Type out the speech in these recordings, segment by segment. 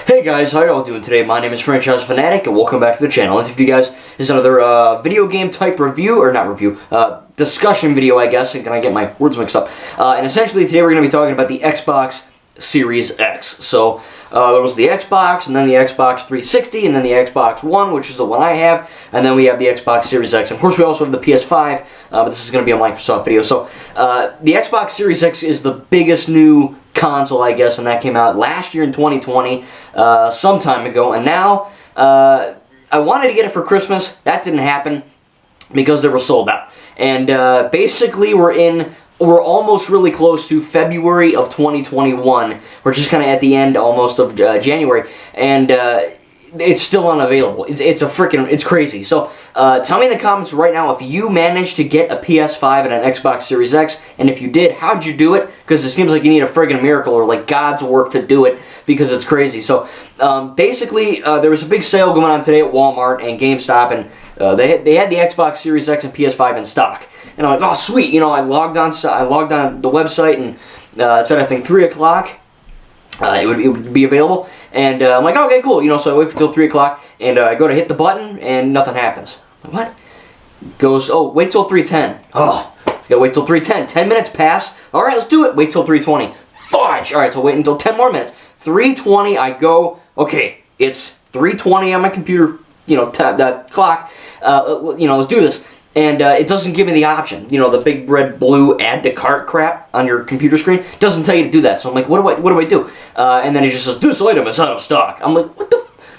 Hey guys, how y'all doing today? My name is Franchise Fanatic and welcome back to the channel. And if you guys, this is another video game type review, or not review, discussion video, I guess. Can I get my words mixed up? And essentially today we're going to be talking about the Xbox Series X. So there was the Xbox, and then the Xbox 360, and then the Xbox One, which is the one I have, and then we have the Xbox Series X. And of course we also have the PS5, but this is going to be a Microsoft video. So the Xbox Series X is the biggest new console, I guess, and that came out last year in 2020, some time ago, and now I wanted to get it for Christmas. That didn't happen because they were sold out. And basically we're almost really close to February of 2021. We're just kind of at the end almost of January, and it's still unavailable. It's crazy. So tell me in the comments right now if you managed to get a PS5 and an Xbox Series X, and if you did, how'd you do it? Because it seems like you need a friggin' miracle or like God's work to do it, because it's crazy. So basically there was a big sale going on today at Walmart and GameStop, and they had the Xbox Series X and PS5 in stock. And I'm like, oh sweet, you know, I logged on the website, and it said I think 3 o'clock. It would be available, and I'm like, okay, cool, you know. So I wait until 3 o'clock, and I go to hit the button, and nothing happens. I'm like, what? Goes, oh, wait till 3:10. Oh, I gotta wait till 3:10. 10 minutes pass. All right, let's do it. Wait till 3:20. Fudge. All right, so wait until 10 more minutes. 3:20. I go. Okay, it's 3:20 on my computer. You know, clock. You know, let's do this. And it doesn't give me the option. You know, the big red blue add to cart crap on your computer screen doesn't tell you to do that. So I'm like, what do I do? And then it just says, this item is out of stock. I'm like,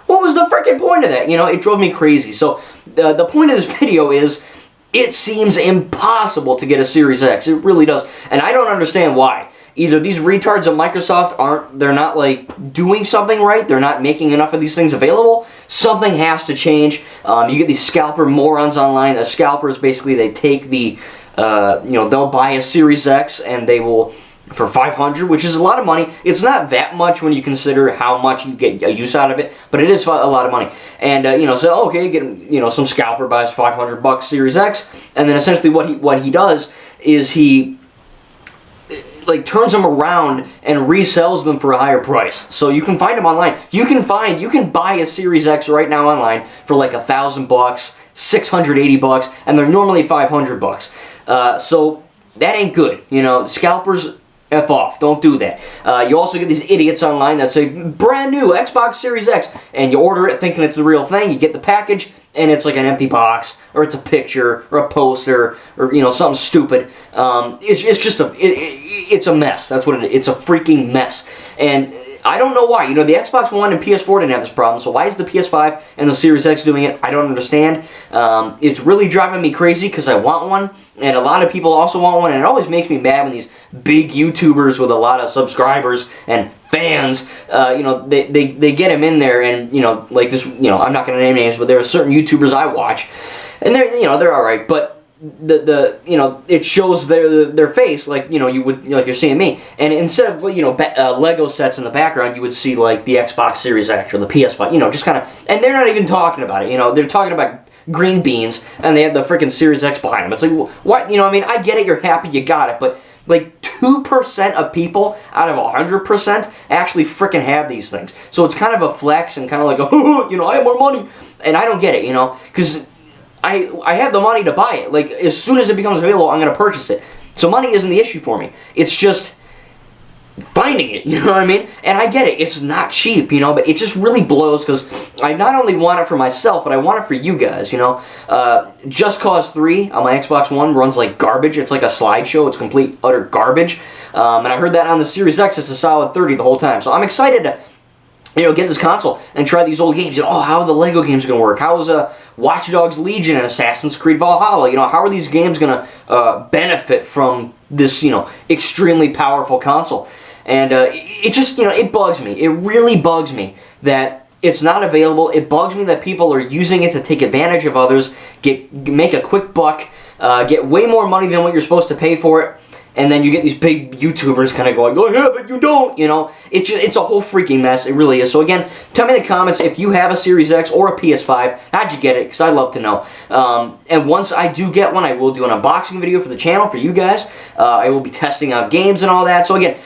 what was the freaking point of that? You know, it drove me crazy. So the point of this video is, it seems impossible to get a Series X. It really does. And I don't understand why. Either these retards at Microsoft they're not like doing something right, they're not making enough of these things available. Something has to change. You get these scalper morons online. A scalper is basically, they take the, you know, they'll buy a Series X and they will, for $500, which is a lot of money. It's not that much when you consider how much you get a use out of it, but it is a lot of money. And you know, so okay, you know, some scalper buys $500 Series X, and then essentially what he does is he like turns them around and resells them for a higher price. So you can find them online. You can buy a Series X right now online for like $1,000, $680, and they're normally $500. So that ain't good. You know, scalpers, F off. Don't do that. You also get these idiots online that say, brand new Xbox Series X, and you order it thinking it's the real thing. You get the package, and it's like an empty box, or it's a picture, or a poster, or, you know, something stupid. It's just it's a mess. That's what it is. It's a freaking mess. And I don't know why. You know, the Xbox One and PS4 didn't have this problem, so why is the PS5 and the Series X doing it? I don't understand. It's really driving me crazy because I want one, and a lot of people also want one, and it always makes me mad when these big YouTubers with a lot of subscribers and fans, you know, they get them in there, and, you know, like this, you know, I'm not going to name names, but there are certain YouTubers I watch, and they're, you know, they're alright, but you know, it shows their face, like, you know, like you're seeing me, and instead of, you know, Lego sets in the background, you would see like the Xbox Series X or the PS5, you know, just kind of, and they're not even talking about it, you know, they're talking about green beans, and they have the freaking Series X behind them. It's like, what, you know, I mean, I get it, you're happy you got it, but like 2% of people out of 100% actually freaking have these things. So it's kind of a flex and kind of like, oh, you know, I have more money, and I don't get it, you know, because I have the money to buy it. Like, as soon as it becomes available, I'm going to purchase it. So money isn't the issue for me. It's just finding it, you know what I mean? And I get it. It's not cheap, you know, but it just really blows because I not only want it for myself, but I want it for you guys, you know? Just Cause 3 on my Xbox One runs like garbage. It's like a slideshow. It's complete, utter garbage. And I heard that on the Series X, it's a solid 30 the whole time. So I'm excited to, you know, get this console and try these old games. You know, oh, how are the Lego games going to work? How is Watch Dogs Legion and Assassin's Creed Valhalla? You know, how are these games going to benefit from this, you know, extremely powerful console? And it just, you know, it bugs me. It really bugs me that it's not available. It bugs me that people are using it to take advantage of others, make a quick buck, get way more money than what you're supposed to pay for it. And then you get these big YouTubers kind of going, oh yeah, but you don't, you know. It's a whole freaking mess. It really is. So again, tell me in the comments if you have a Series X or a PS5. How'd you get it? Because I'd love to know. And once I do get one, I will do an unboxing video for the channel for you guys. I will be testing out games and all that. So again,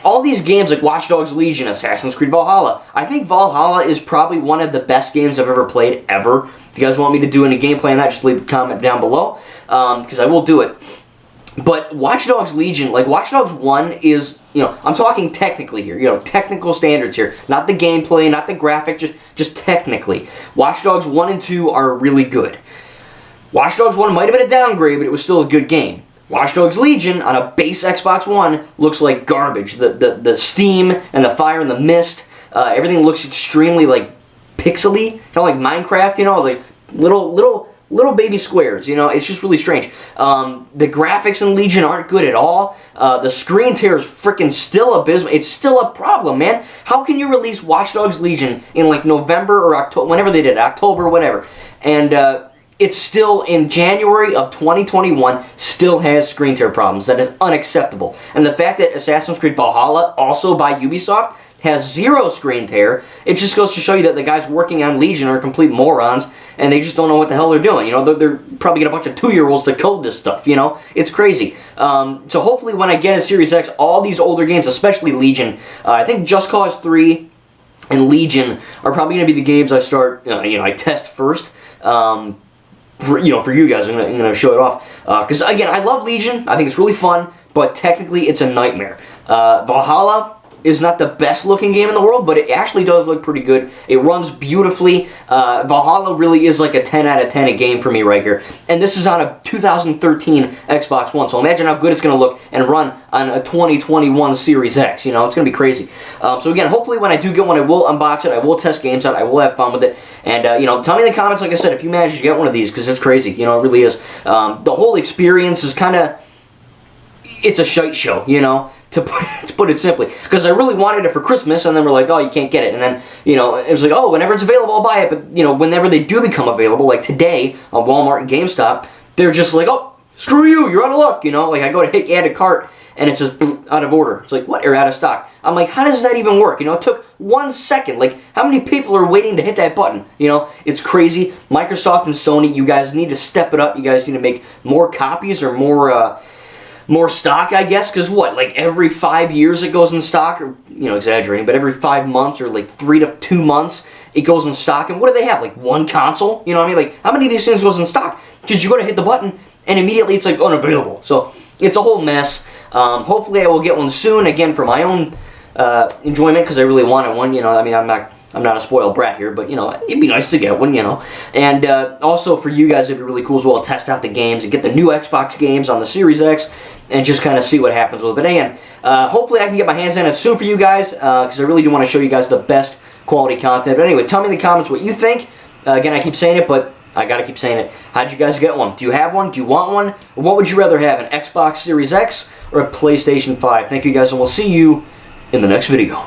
all these games like Watch Dogs Legion, Assassin's Creed Valhalla. I think Valhalla is probably one of the best games I've ever played, ever. If you guys want me to do any gameplay on that, just leave a comment down below, because I will do it. But Watch Dogs Legion, like Watch Dogs 1 is, I'm talking technically here, technical standards here. Not the gameplay, not the graphics, just technically. Watch Dogs 1 and 2 are really good. Watch Dogs 1 might have been a downgrade, but it was still a good game. Watch Dogs Legion on a base Xbox One looks like garbage. The steam and the fire and the mist, everything looks extremely like pixely, kind of like Minecraft. Like little baby squares. It's just really strange. The graphics in Legion aren't good at all. The screen tear is freaking still abysmal. It's still a problem, man. How can you release Watch Dogs Legion in like November or October, whenever they did it, October, whatever, and it's still in January of 2021, still has screen tear problems. That is unacceptable. And the fact that Assassin's Creed Valhalla, also by Ubisoft, has zero screen tear, it just goes to show you that the guys working on Legion are complete morons, and they just don't know what the hell they're doing. They're probably get a bunch of 2-year-olds to code this stuff, It's crazy. So hopefully when I get a Series X, all these older games, especially Legion, I think Just Cause 3 and Legion are probably going to be the games I start, I test first. For you guys, I'm gonna show it off, because again, I love Legion. I think it's really fun, but technically it's a nightmare. Valhalla is not the best looking game in the world, but it actually does look pretty good. It runs beautifully. Valhalla really is like a 10 out of 10 a game for me right here. And this is on a 2013 Xbox One, so imagine how good it's going to look and run on a 2021 Series X. It's going to be crazy. So again, hopefully when I do get one, I will unbox it, I will test games out, I will have fun with it. And, tell me in the comments, like I said, if you manage to get one of these, because it's crazy. It really is. The whole experience is kind of, it's a shite show, to put it simply, because I really wanted it for Christmas, and then we're like, oh, you can't get it, and then, it was like, oh, whenever it's available, I'll buy it, but, whenever they do become available, like today, on Walmart and GameStop, they're just like, oh, screw you, you're out of luck, like, I go to hit add to cart, and it says, out of order. It's like, what, you're out of stock? I'm like, how does that even work? It took 1 second, like, how many people are waiting to hit that button? It's crazy. Microsoft and Sony, you guys need to step it up, you guys need to make more copies, or more stock, I guess, because what, like every 5 years it goes in stock, or, exaggerating, but every 5 months, or like 3 to 2 months, it goes in stock, and what do they have, like one console? You know what I mean? Like, how many of these things goes in stock? Because you go to hit the button, and immediately it's like unavailable. So, it's a whole mess. Hopefully I will get one soon, again, for my own enjoyment, because I really wanted one, I'm not a spoiled brat here, but, it'd be nice to get one, And also for you guys, it'd be really cool as well to test out the games and get the new Xbox games on the Series X and just kind of see what happens with it. But again, hopefully I can get my hands on it soon for you guys, because I really do want to show you guys the best quality content. But anyway, tell me in the comments what you think. Again, I keep saying it, but I gotta keep saying it. How'd you guys get one? Do you have one? Do you want one? Or what would you rather have, an Xbox Series X or a PlayStation 5? Thank you guys, and we'll see you in the next video.